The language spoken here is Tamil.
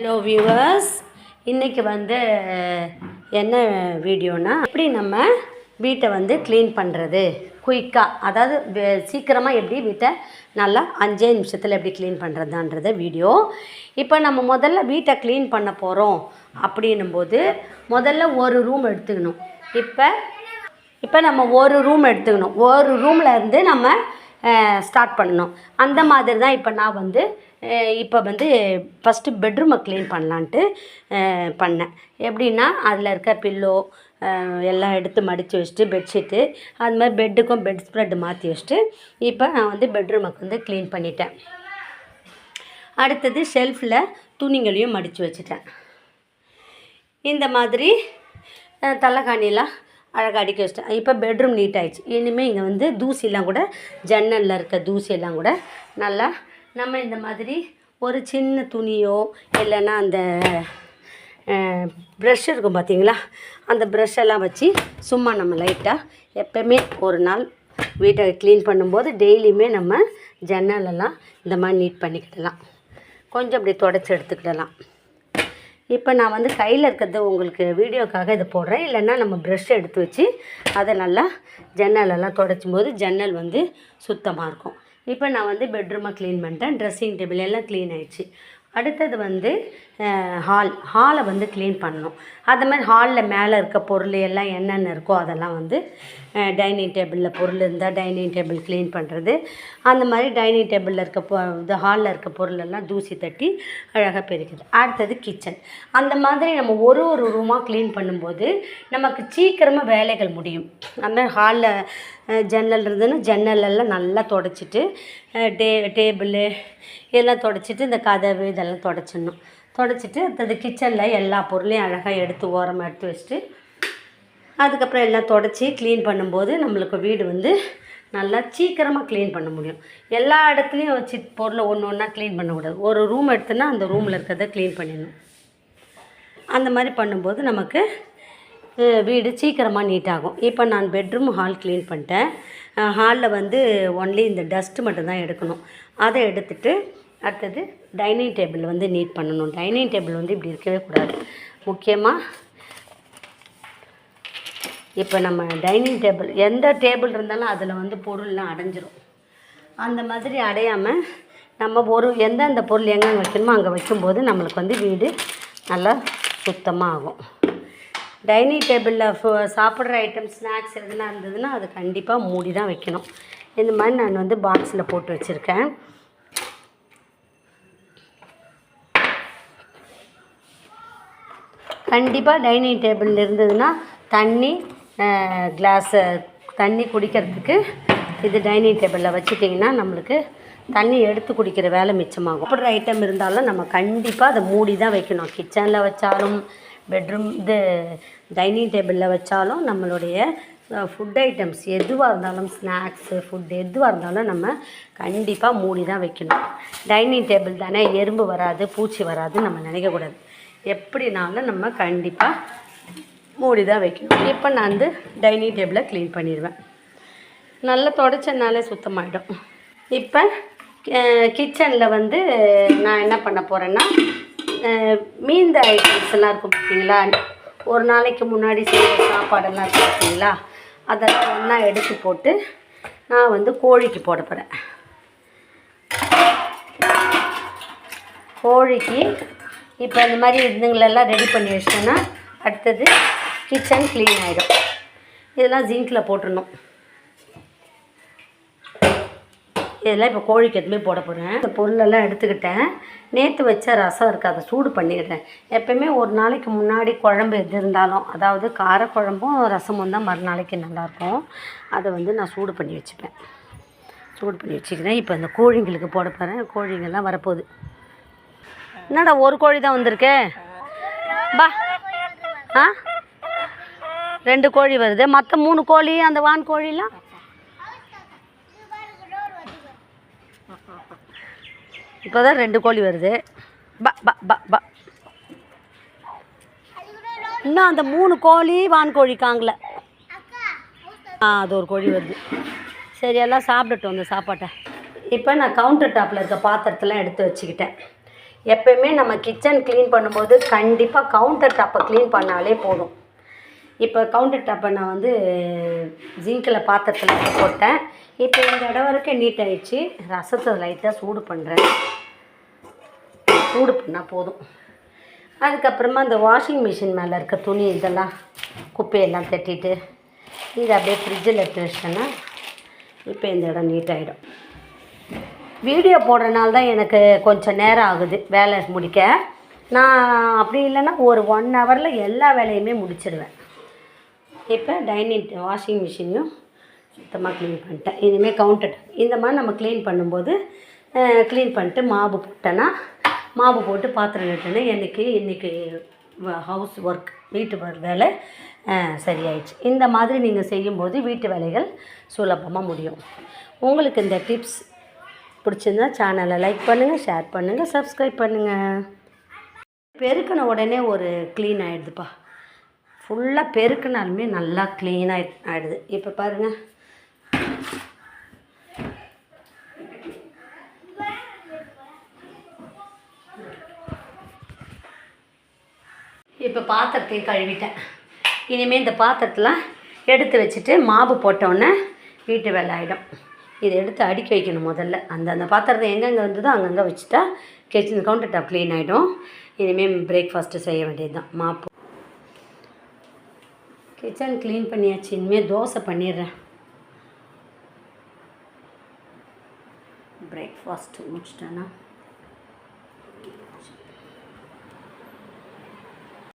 ஹலோ வியூவர்ஸ், இன்றைக்கி என்ன வீடியோனா எப்படி நம்ம வீட்டை க்ளீன் பண்ணுறது குயிக்காக, அதாவது சீக்கிரமாக எப்படி வீட்டை நல்லா 5 நிமிஷத்தில் எப்படி க்ளீன் பண்ணுறதான்றத வீடியோ. இப்போ நம்ம முதல்ல வீட்டை க்ளீன் பண்ண போகிறோம் அப்படின்னும்போது முதல்ல ஒரு ரூம் எடுத்துக்கணும். இப்போ நம்ம ஒரு ரூம் எடுத்துக்கணும். ஒரு ரூமில் இருந்து நம்ம ஸ்டார்ட் பண்ணணும். அந்த மாதிரி தான் இப்போ நான் இப்போ ஃபஸ்ட்டு பெட்ரூமை க்ளீன் பண்ணலான்ட்டு பண்ணேன். எப்படின்னா அதில் இருக்க பில்லோ எல்லாம் எடுத்து மடித்து வச்சுட்டு பெட்ஷீட்டு அது மாதிரி பெட்டுக்கும் பெட் ஸ்ப்ரெட்டு மாற்றி வச்சுட்டு இப்போ நான் பெட்ரூமுக்கு க்ளீன் பண்ணிட்டேன். அடுத்தது ஷெல்ஃபில் துணிங்களையும் மடித்து வச்சுட்டேன். இந்த மாதிரி தலைகாணிலாம் அழகாக அடிக்க வச்சிட்டேன். இப்போ பெட்ரூம் நீட் ஆகிடுச்சு. இனிமேல் இங்கே தூசிலாம் கூட ஜன்னலில் இருக்க தூசியெல்லாம் கூட நல்லா நம்ம இந்த மாதிரி ஒரு சின்ன துணியோ இல்லைன்னா அந்த ப்ரஷ் இருக்கும் பார்த்தீங்களா, அந்த ப்ரஷ்ஷெல்லாம் வச்சு சும்மா நம்ம லைட்டாக எப்போவுமே ஒரு நாள் வீட்டை க்ளீன் பண்ணும்போது டெய்லியுமே நம்ம ஜன்னலெல்லாம் இந்த மாதிரி நீட் பண்ணிக்கிடலாம். கொஞ்சம் அப்படி தொடச்சி எடுத்துக்கிடலாம். இப்போ நான் கையில் இருக்கிறது உங்களுக்கு வீடியோக்காக இதை போடுறேன். இல்லைன்னா நம்ம ப்ரஷ் எடுத்து வச்சு அதை நல்லா ஜன்னலெல்லாம் தொடச்சும் போது ஜன்னல் சுத்தமாக இருக்கும். இப்போ நான் பெட்ரூமை க்ளீன் பண்ணிட்டேன். ட்ரெஸ்ஸிங் டேபிள் எல்லாம் க்ளீன் ஆகிடுச்சு. அடுத்தது ஹாலை க்ளீன் பண்ணணும். அது மாதிரி ஹாலில் மேலே இருக்க பொருள் எல்லாம் என்னென்ன இருக்கோ அதெல்லாம் டைனிங் டேபிளில் பொருள் இருந்தால் டைனிங் டேபிள் க்ளீன் பண்ணுறது. அந்த மாதிரி டைனிங் டேபிளில் இருக்க ஹாலில் இருக்க பொருளெல்லாம் தூசி தட்டி அழகாக பெருக்குது. அடுத்தது கிச்சன். அந்த மாதிரி நம்ம ஒரு ரூமாக க்ளீன் பண்ணும்போது நமக்கு சீக்கிரமாக வேலைகள் முடியும். அந்த ஹாலில் ஜன்னல் இருந்ததுன்னா ஜன்னலெல்லாம் நல்லா தொடச்சிட்டு டேபிள் இதெல்லாம் தொடச்சிட்டு இந்த கதவு இதெல்லாம் தொடச்சிடணும். தொடச்சிட்டு அடுத்தது கிச்சனில் எல்லா பொருளையும் அழகாக எடுத்து ஓரமாக எடுத்து வச்சுட்டு அதுக்கப்புறம் எல்லாம் தொடச்சி க்ளீன் பண்ணும்போது நம்மளுக்கு வீடு நல்லா சீக்கிரமாக க்ளீன் பண்ண முடியும். எல்லா இடத்துலையும் வச்சு பொருளை ஒன்று ஒன்றா க்ளீன் பண்ணக்கூடாது. ஒரு ரூம் எடுத்துன்னா அந்த ரூமில் இருக்கிறத க்ளீன் பண்ணிடணும். அந்த மாதிரி பண்ணும்போது நமக்கு வீடு சீக்கிரமாக நீட்டாகும். இப்போ நான் பெட்ரூம் ஹால் க்ளீன் பண்ணிட்டேன். ஹாலில் ஒன்லி இந்த டஸ்ட்டு மட்டும்தான் எடுக்கணும். அதை எடுத்துகிட்டு அடுத்தது டைனிங் டேபிள் நீட் பண்ணணும். டைனிங் டேபிள் இப்படி இருக்கவே கூடாது. முக்கியமாக இப்போ நம்ம டைனிங் டேபிள் எந்த டேபிள் இருந்தாலும் அதில் பொருள்லாம் அடைஞ்சிரும். அந்த மாதிரி அடையாமல் நம்ம எந்தெந்த பொருள் எங்கே வைக்கணுமோ அங்கே வைக்கும்போது நம்மளுக்கு வீடு நல்லா சுத்தமாக ஆகும். டைனிங் டேபிளில் சாப்பிட்ற ஐட்டம் ஸ்நாக்ஸ் எதுனா இருந்ததுன்னா அது கண்டிப்பாக மூடி தான் வைக்கணும். இந்த மாதிரி நான் பாக்ஸில் போட்டு வச்சுருக்கேன். கண்டிப்பாக டைனிங் டேபிள் இருந்ததுன்னா தண்ணி குடிக்கிறதுக்கு இது டைனிங் டேபிளில் வச்சுட்டிங்கன்னா நம்மளுக்கு தண்ணி எடுத்து குடிக்கிற வேலை மிச்சமாகும். சாப்பிட்ற ஐட்டம் இருந்தாலும் நம்ம கண்டிப்பாக அதை மூடி தான் வைக்கணும். கிச்சனில் வச்சாலும் பெட்ரூம் டைனிங் டேபிளில் வச்சாலும் நம்மளுடைய ஃபுட் ஐட்டம்ஸ் எதுவாக இருந்தாலும் ஸ்நாக்ஸு ஃபுட் எதுவாக இருந்தாலும் நம்ம கண்டிப்பாக மூடி தான் வைக்கணும். டைனிங் டேபிள் தானே, எறும்பு வராது பூச்சி வராதுன்னு நம்ம நினைக்கக்கூடாது. எப்படினாலும் நம்ம கண்டிப்பாக மூடி தான் வைக்கணும். இப்போ நான் டைனிங் டேபிளை க்ளீன் பண்ணிடுவேன். நல்லா தொடச்சனாலே சுத்தமாகிடும். இப்போ கிச்சனில் நான் என்ன பண்ண போகிறேன்னா மீந்த ஐட்டம்ஸ் எல்லாம் இருக்கும் பார்த்தீங்களா, ஒரு நாளைக்கு முன்னாடி செய்கிற சாப்பாடெல்லாம் இருக்கும் பார்த்தீங்களா, அதெல்லாம் ஒன்றா எடுத்து போட்டு நான் கோழிக்கு போட போகிறேன். கோழிக்கு இப்போ இந்த மாதிரி இதுங்களெல்லாம் ரெடி பண்ணி வச்சிட்டோன்னா அடுத்தது கிச்சன் க்ளீன் ஆகிடும். இதெல்லாம் ஜிங்கில் போட்டுடணும். இதெல்லாம் இப்போ கோழிக்கு எதுவுமே போட போகிறேன். இந்த பொருளெல்லாம் எடுத்துக்கிட்டேன். நேற்று வச்ச ரசம் இருக்குது, அதை சூடு பண்ணிடுறேன். எப்போயுமே ஒரு நாளைக்கு முன்னாடி குழம்பு எது இருந்தாலும், அதாவது காரக்குழம்பும் ரசமும் தான் மறுநாளைக்கு நல்லாயிருக்கும். அதை நான் சூடு பண்ணி வச்சுப்பேன். சூடு பண்ணி வச்சுக்கிறேன். இப்போ இந்த கோழிங்களுக்கு போட போகிறேன். கோழிங்கெல்லாம் வரப்போகுது. என்னடா ஒரு கோழி தான் வந்திருக்கு? பா 2 கோழி வருது. மற்ற 3 கோழி அந்த வான் கோழிலாம் இப்போ தான் 2 கோழி வருது. பா பா பா பா இன்னும் அந்த 3 கோழி வான் கோழி காங்கல. அது ஒரு கோழி வருது. சரி, எல்லாம் சாப்பிட்டுட்டோம் அந்த சாப்பாட்டை. இப்போ நான் கவுண்டர் டாப்பில் இருக்க பாத்திரத்தெல்லாம் எடுத்து வச்சுக்கிட்டேன். எப்போயுமே நம்ம கிச்சன் க்ளீன் பண்ணும்போது கண்டிப்பாக கவுண்டர் டாப்பை க்ளீன் பண்ணாலே போதும். இப்போ கவுண்டர் டாப்பை நான் வந்து ஜிங்கில் பாத்திரத்தில் போட்டேன். இப்போ இந்த இடம் வரைக்கும் நீட் ஆகிடுச்சு. ரசத்தை லைட்டாக சூடு பண்ணுறேன். சூடு பண்ணால் போதும். அதுக்கப்புறமா அந்த வாஷிங் மிஷின் மேலே இருக்க துணி இதெல்லாம் குப்பையெல்லாம் தட்டிட்டு இதை அப்படியே ஃப்ரிட்ஜில் எடுத்து வச்சிட்டேன்னா இப்போ இந்த இடம் நீட் ஆகிடும். வீடியோ போடுறனால தான் எனக்கு கொஞ்சம் நேரம் ஆகுது வேலை முடிக்க. நான் அப்படி இல்லைன்னா ஒரு 1 ஹவரில் எல்லா வேலையுமே முடிச்சிடுவேன். இப்போ வாஷிங் மிஷினையும் சுத்தமாக க்ளீன் பண்ணிட்டேன். இனிமேல் கவுண்டர் இந்த மாதிரி நம்ம க்ளீன் பண்ணும்போது க்ளீன் பண்ணிட்டு மாவு போட்டேன்னா மாவு போட்டு பாத்திரம் கட்டினேன்னா இன்றைக்கி ஹவுஸ் ஒர்க் வீட்டு வேலை சரியாயிடுச்சு. இந்த மாதிரி நீங்கள் செய்யும்போது வீட்டு வேலைகள் சுலபமாக முடியும். உங்களுக்கு இந்த டிப்ஸ் பிடிச்சிருந்தா சேனலை லைக் பண்ணுங்கள், ஷேர் பண்ணுங்கள், சப்ஸ்கிரைப் பண்ணுங்கள். பெருக்கின உடனே ஒரு க்ளீன் ஆகிடுதுப்பா. ஃபுல்லாக பெருக்கினாலுமே நல்லா க்ளீனாக ஆகிடுது. இப்போ பாருங்கள், இப்போ பாத்திரத்தையும் கழுவிட்டேன். இனிமேல் இந்த பாத்திரத்தில் எடுத்து வச்சுட்டு மாவு போட்டோன்னே வீட்டு வேலை ஆகிடும். இதை எடுத்து அடுக்கி வைக்கணும் முதல்ல. அந்த பாத்திரத்தை எங்கெங்கே இருந்ததோ அங்கங்கே வச்சுட்டா கிச்சன் கவுண்டர் டாப் க்ளீன் ஆகிடும். இனிமேல் பிரேக்ஃபாஸ்ட்டு செய்ய வேண்டியது தான். மாப்பு கிச்சன் க்ளீன் பண்ணியாச்சு. இனிமேல் தோசை பண்ணிடுறேன். பிரேக்ஃபாஸ்ட்டு முடிச்சிட்டேன்னா